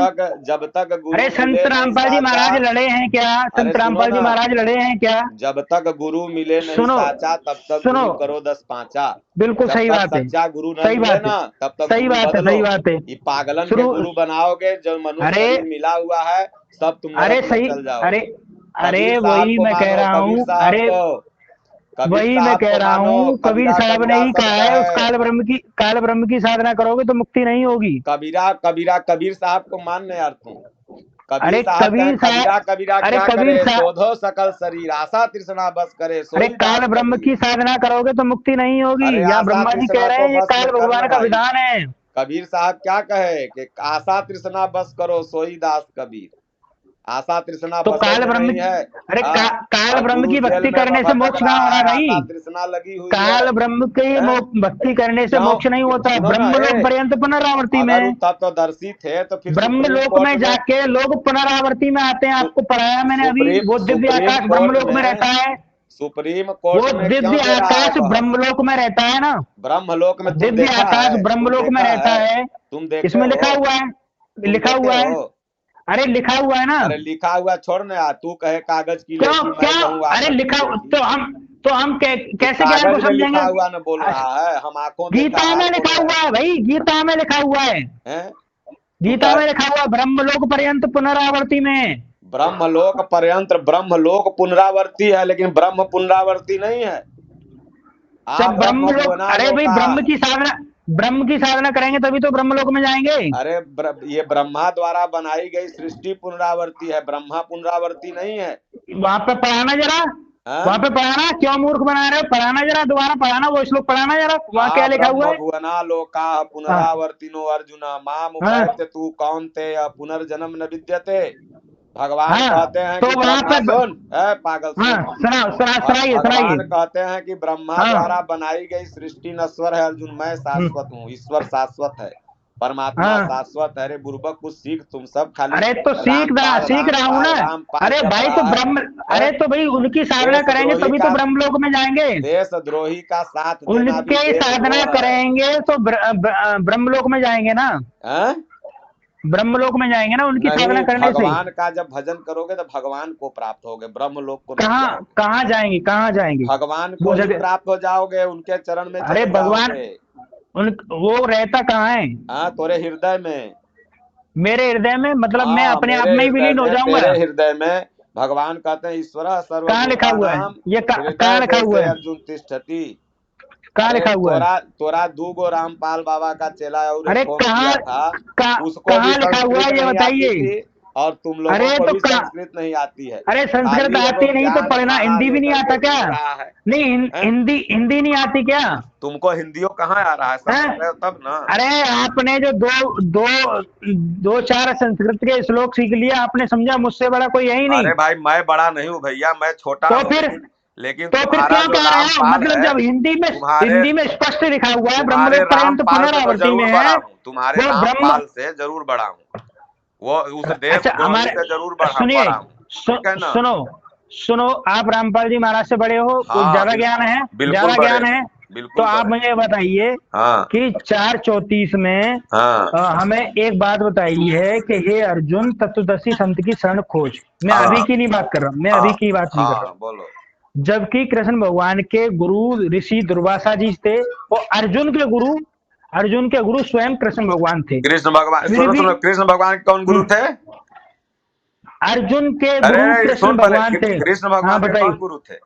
जब तक गुरु अरे संत मिले नहीं रामपाल जी साचा। महाराज लड़े हैं क्या? अरे संत सुनो रामपाल जी ना, महाराज लड़े हैं क्या? जब तक गुरु मिले नहीं सुनो, साचा, तब तक सुनो, गुरु करो 10 पांचा। बिल्कुल जब सही तक बात है, सच्चा गुरु न सही मिले बात है, ना, तब तक सही गुरु बात है, बदलो। सही बात है। ये पागलन के शुरू, गुरु बनाओगे, जो मनुष्य अरे शरीर मिला हुआ है, सब तुम अरे नरक में सही, चल अरे जाओगे। कबीर अरे साहब वही को मैं कह मानो, रहा कबीर हूँ। साहब अरे को, कबीर वही मैं साहब कह को रहा मानो। हूँ, कबीर कबीरा साहब ने कबीरा ही कहा शब्द है, उस है। काल ब्रह्म की साधना करोगे तो मुक्ति नहीं होगी। कबीरा कबीरा कबीर साहब को मानने यार तुम। कबीर अरे साहब कहें, कबीर कबीरा साहब, कबीरा अरे क्या कबीर करे, साहब, शोधो सकल शरीर, आशा तृष्णा बस करे, अरे सोई काल दास ब्रह्म कबीर। की साधना करोगे तो मुक्ति नहीं होगी। अरे यहाँ आशा ब्रह्मा जी कह तृष्णा रहे को हैं ये बस काल मत करना भगवान का भाई। विधान है। कबीर साहब क्या कहे कि आशा तृष्णा बस करो, सोई दास कबीर। आशा तृष्णा तो बसर काल में ब्रह्म, नहीं है। अरे काल ब्रह्म गुरु की जेल भक्ति में करने से भटक मोक्ष कहाँ रहा हो रहा है, है आशा भाई? तृष्णा लगी हुई है। काल ब्रह्म की हैं? भक्ति करने से क्यों? मोक्ष नहीं होता है, सुनो ना, ब्रह्मलोक पर्यंत पुनरावृत्ति अगर वो में। तत्वदर्शी थे तो फिर सुप्रीम ब्रह्मलोक कोर्ट में में जाके लोग पुनरावृत्ति में आते हैं, सु, आपको पढ़ाया मैंने अभी। सुप्रीम वो दिव्य सुप्रीम आकाश कोर्ट ब्रह्मलोक में में रहता है, सुप्रीम वो कोर्ट में क्यों दिव्य दे रहा है आकाश बहस? ब्रह्मलोक में रहता है ना, ब्रह्मलोक में तुम दिव्य देखा आकाश है? तुम ब्रह्मलोक में देखा रहता है? है। तुम देखे इसमें हो? लिखा हुआ है, तुम लिखा देखे हुआ है, हो? अरे लिखा हुआ है ना। अरे लिखा हुआ छोड़ ना यार, तू कहे कागज की क्यों लेखी, मैं क्यों? कहूँ अरे आफत की लिखा, लेखी। तो कैसे ज्ञान को कागज में लिखा समझेंगे? हुआ न बोल रहा है, हम आंखों देखा गीता में हाल बोल लिखा रहे हुआ है भाई, गीता में लिखा हुआ है, हैं? तू गीता कह में लिखा हुआ है ब्रह्मलोक पर्यंत पुनरावृत्ति में। ब्रह्मलोक पर्यंत, ब्रह्मलोक पुनरावर्ती है लेकिन ब्रह्म पुनरावर्ती नहीं है। जब ब्रह्म ब्रह्मलोक, भुवना अरे भाई लोका। ब्रह्म की साधना करेंगे तभी तो ब्रह्मलोक में जाएंगे। अरे ये ब्रह्मा द्वारा बनाई गई सृष्टि पुनरावर्ती है, ब्रह्मा पुनरावर्ती नहीं है। वहां पे पढ़ाना जरा, हाँ? वहां पे पढ़ाना, क्यों मूर्ख बना रहे हो? पढ़ाना जरा, दोबारा पढ़ाना, वो श्लोक पढ़ाना जरा, वहां क्या लिखा हुआ ब्रह्म है? भुवना लोका हाँ पुनरावर्तिनो अर्जुन माम हाँ उपैत तू कौन्तेय पुनर्जन्म न विद्यते। भगवान हाँ, कहते हैं तो कि वहां ब्रह्मा, पे सुन पागल हाँ, सुन, सुनाइए सुनाइए। भगवान कहते हैं कि ब्रह्मा हाँ द्वारा बनाई गई सृष्टि नश्वर है अर्जुन, मैं शाश्वत हूँ, ईश्वर शाश्वत है, परमात्मा हाँ, शाश्वत है। अरे बुर्बक कुछ सीख, तुम सब खाली अरे तो रामपाल सीख रहा हूं ना। रामपाल अरे जप भाई तो रहा है? अरे तो भाई उनकी साधना करेंगे देशद्रोही तभी तो का, ब्रह्मलोक में जाएंगे। देशद्रोही का साथ देना भी उनके साधना देशद्रोह है। करेंगे तो ब्रह्मलोक में जाएंगे ना, हैं? ब्रह्मलोक में जाएंगे ना उनकी साधना नहीं, करने से। भगवान का जब भजन करोगे तो भगवान को प्राप्त होगे, ब्रह्मलोक को नहीं कहाँ जाओगे। कहाँ जाएंगे, कहाँ जाएंगे? भगवान को वो ही जगह, प्राप्त हो जाओगे, उनके चरण में अरे चले भगवान, जाओगे। उन वो रहता कहाँ है? हाँ, तोरे हृदय में। मेरे हृदय में, मतलब मैं हाँ, अपने आप मेरे में ही हृदय विलीन हो में, जाऊंगा? तेरे हृदय में। भगवान कहते हैं ईश्वर कहाँ लिखा हुआ है सर्वभूतानाम ये? कहाँ हृदय लिखा हुआ देशे है? अर्जुन तिष्ठति। कहाँ अरे लिखा हुआ है? तोरा तोरा दूगो रामपाल बाबा का चेला और एक अरे फोन किया था, उसको भी कहाँ लिखा हुआ संस्कृत है ये नहीं आती बताइए? थी और तुम लोगों अरे को तो भी कहाँ, संस्कृत नहीं आती है। अरे संस्कृत खाली एगो आती नहीं तो ज्ञान पढ़ना, माला हिंदी भी नहीं लेकर आता के क्या? घूम रहा है। नहीं हैं? हिंदी हिंदी नहीं आती क्या? तुमको हिंदियों कहाँ आ रहा है, समझ हैं? रहे हो तब ना। अरे आपने जो दो चार संस्कृत के श्लोक सीख लिया आपने, समझा मुझसे बड़ा कोई है ही अरे नहीं। भाई मैं बड़ा नहीं हूँ भैया, मैं छोटा तो हूँ, फिर लेकिन तो फिर तुम्हारा क्यों जो कह रहे हो? रामपाल मतलब है, जब तुम्हारे हिंदी में स्पष्ट लिखा हुआ है तुम्हारे ब्रह्मलोक पर्यंत रामपाल से तो पुनरावृत्ति जरूर में बड़ा है, हूँ, तुम्हारे वो ब्रह्म, रामपाल से जरूर बड़ा हूँ, वो उस अच्छा देशद्रोही हमारे, से जरूर सुनिए, बड़ा हूँ। ठीक है ना। सुनो सुनो, आप रामपाल जी महाराज से बड़े हो, हाँ, ज्यादा ज्ञान है, बिल्कुल ज्यादा बड़े ज्ञान हैं, है। तो बिल्कुल आप बड़े। मुझे बताइए हाँ कि 4:34 में हाँ हमें एक बात बताई है कि हे अर्जुन तत्वदर्शी संत की शरण खोज। मैं अभी हाँ की नहीं बात कर रहा हूँ, मैं हाँ अभी की बात नहीं कर रहा हाँ, हूँ। बोलो। जबकि कृष्ण भगवान के गुरु ऋषि दुर्वासा जी थे, और अर्जुन के गुरु स्वयं कृष्ण भगवान थे। कृष्ण भगवान, फिर सुनो भी सुनो, कृष्ण भगवान के कौन गुरु थे? अर्जुन के गुरु अरे कृष्ण सुन पहले, भगवान थे। कृष्ण हाँ भगवान के बताइए। कौन गुरु थे?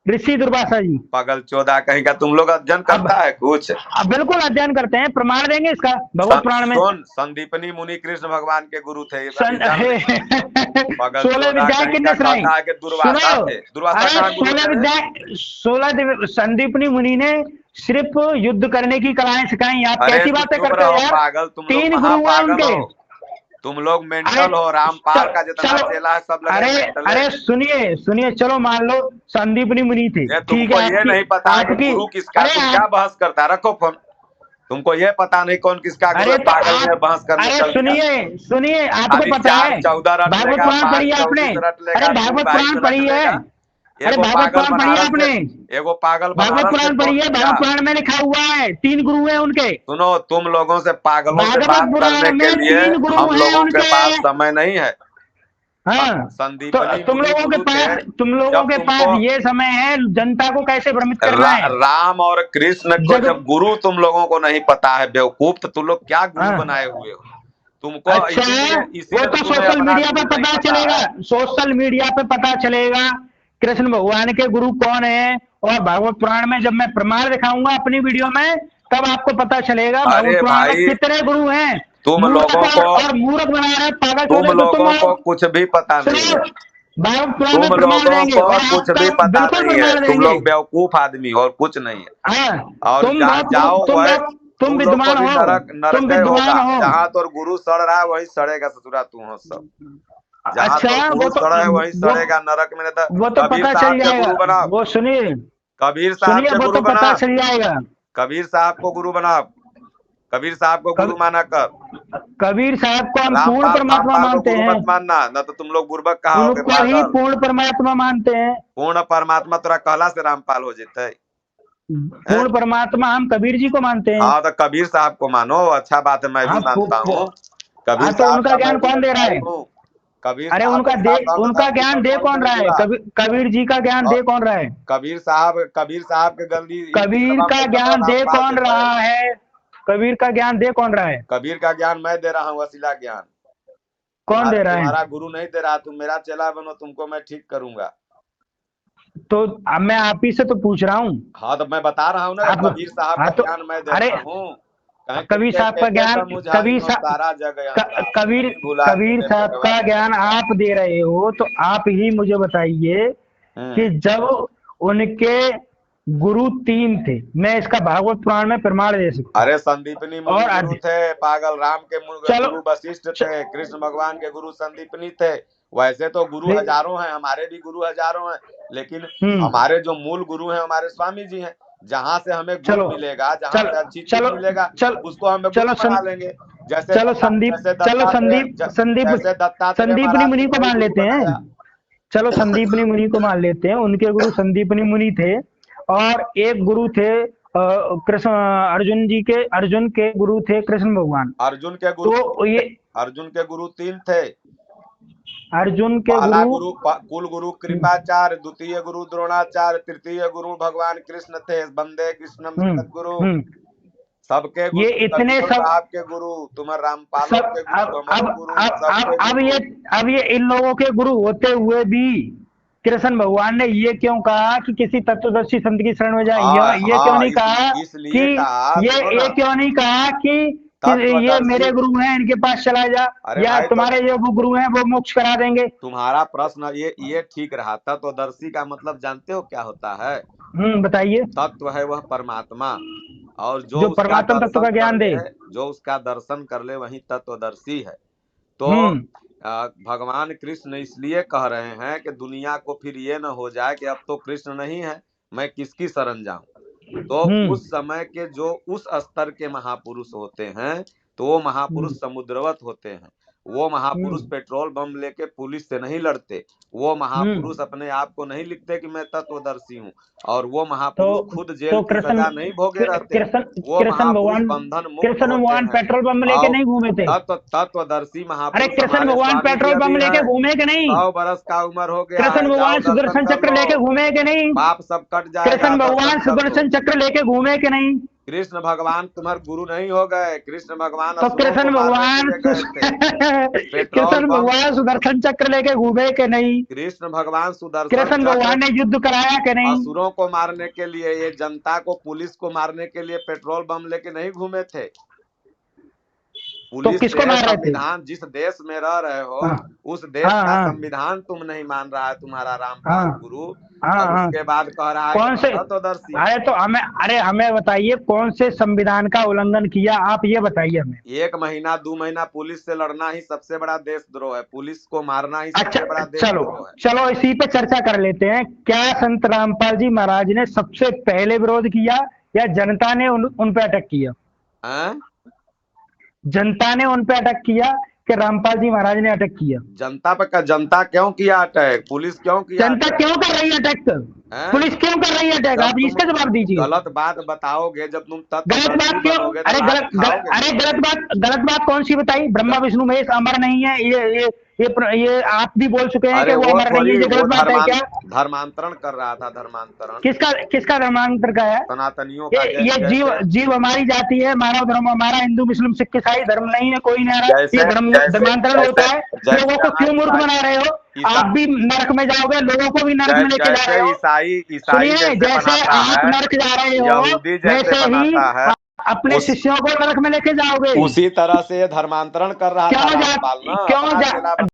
ऋषि दुर्वासा जी। पागल चौदह कहीं का, तुम लोग अध्ययन अब करता है कुछ? अब बिल्कुल अध्ययन करते हैं, प्रमाण देंगे इसका भगवत पुराण में। सुन, संदीपनी मुनि कृष्ण भगवान के गुरु थे, सन जान ले। पागल 16 चौदह विद्याएं कहीं किसने का, सुनाई? कहता है कि सुनो, दुर्वासा थे। दुर्वासा अरे कहाँ गुरु थे रे? 16 संदीपनी मुनि ने सिर्फ युद्ध करने की कलाएं सिखाई। आप अरे कैसी तू बातें चुप करते हो रहो यार? पागल, तुम लोग 3 गुरु हैं महापागल उनके। हो, तुम लोग अरे मेंटल हो। रामपाल का जितना चलो, चेला है सब लगे अरे मेंटल है। अरे सुनिए सुनिए, चलो मान लो संदीपनी मुनि थे, ये ठीक तुमको है ये आपकी नहीं पता है कि आपकी गुरु किसका, अरे तुम क्या बहस करता है? रखो फोन। तुमको ये पता नहीं कौन किसका गुरु अरे है, तो पागल में आप, बहस करने अरे चल दिया। सुनिए सुनिए, आपको अभी पता चार है? चौदह रट भागवत लेगा, पुराण पांच पढ़ी है आपने? चौबीस रट अरे लेगा, तीन भागवत बाईस पुराण रट पढ़ी है? लेगा। अरे एगो भागवत पागल पुराण पढ़ी है बनारस से, आपने? एगो पागल भागवत बनारस से पुराण फोन पढ़ी है, किया। भागवत पुराण में लिखा हुआ है 3 गुरु हैं उनके। सुनो, तुम लोगों से, पागलों से भागवत बात करने पुराण के में लिए 3 गुरु हम हैं लोगों के उनके। पास समय नहीं है। हाँ, तो संदीपनी मुनि गुरु थे। तुम लोगों जब के पास तुमको ये समय है जनता को कैसे भ्रमित करना है। राम और कृष्ण को जग जब गुरु तुम लोगों को नहीं पता है बेवकूफ, तो तुम लोग क्या गुरु हाँ, बनाए हुए हो? तुमको अच्छा, वो इसीलिए तो तो तुम्हें सोशल अपना मीडिया पे गुरु नहीं पता पता चलेगा, है। सोशल मीडिया पे पता चलेगा कृष्ण भगवान के गुरु कौन है। और भागवत पुराण में जब मैं प्रमाण दिखाऊंगा अपनी वीडियो में, तब आपको पता चलेगा भागवत अरे पुराण में भाई, कितने गुरु हैं। तुम मूर्ख लोगों को और मूर्ख बना रहे पागल तुम चौधरी, तो तुम लोगों को कुछ भी पता नहीं सुनो, है। भागवत पुराण तुम में प्रमाण लोगों देंगे को और कुछ आपका भी पता बिल्कुल नहीं है, प्रमाण तुम देंगे। लोग बेवकूफ आदमी हो और कुछ नहीं है। हाँ, और जाओ वह, तुम तुम लोग को विद्वान भी हो, नरक तुम नरक विद्वान होगा। हो। जहाँ तोर गुरु सड़ रहा है वही सड़ेगा ससुरा तू हो सब। जहाँ अच्छा, तो वो गुरु तो सड़ा है वहीं वो सड़ेगा नरक में। नहीं तो वो तो कबीर पता साहब चल के जाएगा। गुरु बनाओ, वो सुनिए कबीर साहब सुनिए, के वो गुरु तो पता बनाओ, चल जाएगा। कबीर साहब को गुरु बनाओ, कबीर साहब को गुरु कब, माना कर। कबीर साहब को हम पूर्ण रामपाल परमात्मा रामपाल को मानते गुरु हैं, मत मानना, न तो तुम लोग बुर्बक कहाओगे, उनको ही पागल। पूर्ण परमात्मा मानते हैं। पूर्ण परमात्मा तोरा कहला से रामपाल हो जेते हैं। पूर्ण परमात्मा हम कबीर जी को मानते हैं। हाँ तो कबीर साहब को मानो, अच्छा बात है, मैं भी हाँ मानता हूँ। कबीर हाँ, तो साहब उनका का मैं ज्ञान भी कौन दे रहा अनुयायी है? हूँ। कबीर अरे साहब ऐसा संत उनका धरती ज्ञान पर दे कोई कौन नहीं रहा है? मिला। कबीर जी का ज्ञान और दे कौन रहा है? कबीर साहब के गंदी ईंट कबीर दबा का में तो ज्ञान दे रामपाल कौन देता है। रहा है? कबीर का ज्ञान दे कौन रहा है? कबीर का ज्ञान मैं दे रहा हूँ, वसीला ज्ञान। कौन दे रहा है? तुम्हारा गुरु नहीं दे रहा, तुम मेरा चेला बनो, तुमको मैं ठीक करूंगा। तो अब मैं आप ही से तो पूछ रहा हूँ। हाँ तो मैं बता रहा हूँ ना, आप कबीर साहब हाँ का तो ज्ञान मैं दे अरे, रहा हूँ। कहीं कबीर तुमके साहब का केते ज्ञान, समुझाई नो सारा जग अंधार, कबीर नहीं भुलाए कबीर मेरे साहब पेटवा का के ज्ञान अंधार। आप दे रहे हो, तो आप ही मुझे बताइए कि हम्म। जब उनके गुरु 3 थे, मैं इसका भागवत पुराण में प्रमाण दे सकता हूँ। अरे संदीपनी मुनि और गुरु थे, पागल। राम के चलो गुरु वशिष्ठ थे, कृष्ण भगवान के गुरु संदीपनी थे। वैसे तो गुरु दे- हजारों हैं, हमारे भी गुरु हजारों हैं, लेकिन हम्म हमारे जो मूल गुरु हैं हमारे स्वामी जी हैं। जहां से हमें गुण चलो मिलेगा, जहां चल से अच्छी चीज चलो मिलेगा, चल उसको हमें गुरु चलो बना लेंगे। जैसे चलो संदीप जैसे चलो दत्तात्रेय संदीप जैसे दत्तात्रेय संदीपनी महाराज मुनि को को मैं ही मान गुरु लेते हैं। बनाया। चलो संदीपनी मुनि को मान लेते हैं, उनके गुरु संदीपनी मुनि थे। और एक गुरु थे कृष्ण, अर्जुन के गुरु थे कृष्ण भगवान। अर्जुन के गुरु तो ये अर्जुन के गुरु 3 थे। अर्जुन के पहला गुरु गुरु कुल गुरु कृपाचार्य, द्वितीय गुरु द्रोणाचार्य, तृतीय गुरु भगवान कृष्ण थे, वंदे कृष्णम हम्म जगत गुरु। हम्म सबके ये गुरु, इतने कबीरो सब साहब के गुरु, तुम्हारे रामपालों सब के गुरु, अब हमारो गुरु, सबके अब गुरु। ये इन लोगों के गुरु होते हुए भी कृष्ण भगवान ने ये क्यों कहा कि किसी तत्वदर्शी संत की शरण में जाए? हाँ ये क्यों हाँ, नहीं कहा कि इसलिए कहा, सुनो ये ना, क्यों नहीं कहा कि ये तत्वदर्शी। मेरे गुरु हैं, इनके पास चला जा, अरे या भाई तो तुम्हारे जो गुरु हैं वो मोक्ष करा देंगे? तुम्हारा प्रश्न ये ठीक रहा। तत्वदर्शी का मतलब जानते हो क्या होता है? बताइए। तत्व है वह परमात्मा, और जो जो उसका परमात्मा तत्व दर्शन का कर ज्ञान दे। ले, जो उसका दर्शन कर ले वही तत्वदर्शी है। तो हम्म भगवान कृष्ण इसलिए कह रहे हैं कि दुनिया को फिर ये न हो जाए कि अब तो कृष्ण नहीं है, मैं किसकी शरण जाऊं। तो हम्म उस समय के जो उस स्तर के महापुरुष होते हैं, तो वो महापुरुष हम्म समुद्रवत होते हैं। वो महापुरुष हम्म पेट्रोल बम लेके पुलिस से नहीं लड़ते। वो महापुरुष हम्म अपने आप को नहीं लिखते कि मैं तत्वदर्शी हूँ। और वो तो महापुरुष खुद जेल की कृष्ण सजा नहीं भोगे रहते। कृष्ण वो कृष्ण महापुरुष भगवान बंधन मुक्त कृष्ण होते भगवान हैं। पेट्रोल पंप लेके और नहीं घूमे थे? तत्वदर्शी अरे महापुरुष कृष्ण हमारे भगवान स्वामी जी पेट्रोल अभी पंप लेके हैं। घूमे कि नहीं? 100 बरस का उम्र हो गया कृष्ण है, जाओ भगवान दर्शन सुदर्शन कर चक्र लो, लेके घूमे कि नहीं? पाप सब कट जाएगा, कृष्ण दर्शन भगवान कर लो। सुदर्शन चक्र लेके घूमे कि नहीं? कृष्ण भगवान तुम्हारे गुरु नहीं हो गए, कृष्ण भगवान तो असुरों को मारने के लिए गए थे। पेट्रोल कृष्ण बम। भगवान सुदर्शन चक्र लेके घूमे कि नहीं? कृष्ण भगवान सुदर्शन कृष्ण चक्र भगवान ने युद्ध कराया कि नहीं? असुरों को मारने के लिए, ये जनता को, पुलिस को मारने के लिए पेट्रोल बम लेके नहीं घूमे थे। तो पुलिस किसको से मार रहे थे? संविधान, जिस देश में रह रहे हो हाँ उस देश हाँ का हाँ संविधान तुम नहीं मान रहा है तुम्हारा हाँ रामपाल गुरु। हाँ और हाँ। उसके बाद कह रहा है कि कौन मैं से? तत्वदर्शी हूँ। अरे हमें बताइए, कौन से संविधान का उल्लंघन किया, आप ये बताइए हमें। 1 महीना 2 महीना पुलिस से लड़ना ही सबसे बड़ा देशद्रोह है, पुलिस को मारना ही अच्छा, सबसे बड़ा चलो देशद्रोह है। चलो इसी पे चर्चा कर लेते हैं। क्या संत रामपाल जी महाराज ने सबसे पहले विरोध किया, या जनता ने उन पे अटैक किया? हैं? जनता ने उन पे अटैक किया कि रामपाल जी महाराज ने अटैक किया? जनता क्यों किया अटैक, पुलिस क्यों किया जनता अटैक? क्यों कर रही है अटैक? हैं? पुलिस क्यों कर रही है अटैक? जब आप तुम इसका जवाब दीजिए। गलत बात बताओगे, जब तुम गलत तत्वदर्शी बात क्यों? बनोगे तो ला के खाओगे अरे ना। गलत बात कौन सी बताई? ब्रह्मा जब विष्णु महेश अमर नहीं है, ये आप भी बोल चुके हैं कि अरे वो वो अमर नहीं है, थोड़ी, ये वो गलत बात है क्या? धर्मांतरण कर रहा था, धर्मांतरण। किसका धर्मांतर का है? सनातनियों ये का, ये जीव जैसे जीव हमारी जाति है, मानव धर्म हमारा हिंदू मुस्लिम सिख ईसाई धर्म नहीं है, कोई नहीं आ रहा है। ये जैसे जैसे धर्मांतरण होता है। लोगों जैसे को यहाँ क्यों मूर्ख ईसाई बना रहे हो? ईसा आप भी नरक में जाओगे, लोगों को भी नरक में लेके जा जैसे रहे हो। ईसाई ईसाई सुनिए, जैसे जैसे बनाता आप है, नरक जा रहे हो, यहूदी जैसे वैसे ही बनाता है, अपने उस शिष्यों को नरक में लेके जाओगे। उसी तरह से ये धर्मांतरण कर रहा था क्यों जा रामपाल ना, क्यों अपना जा चेला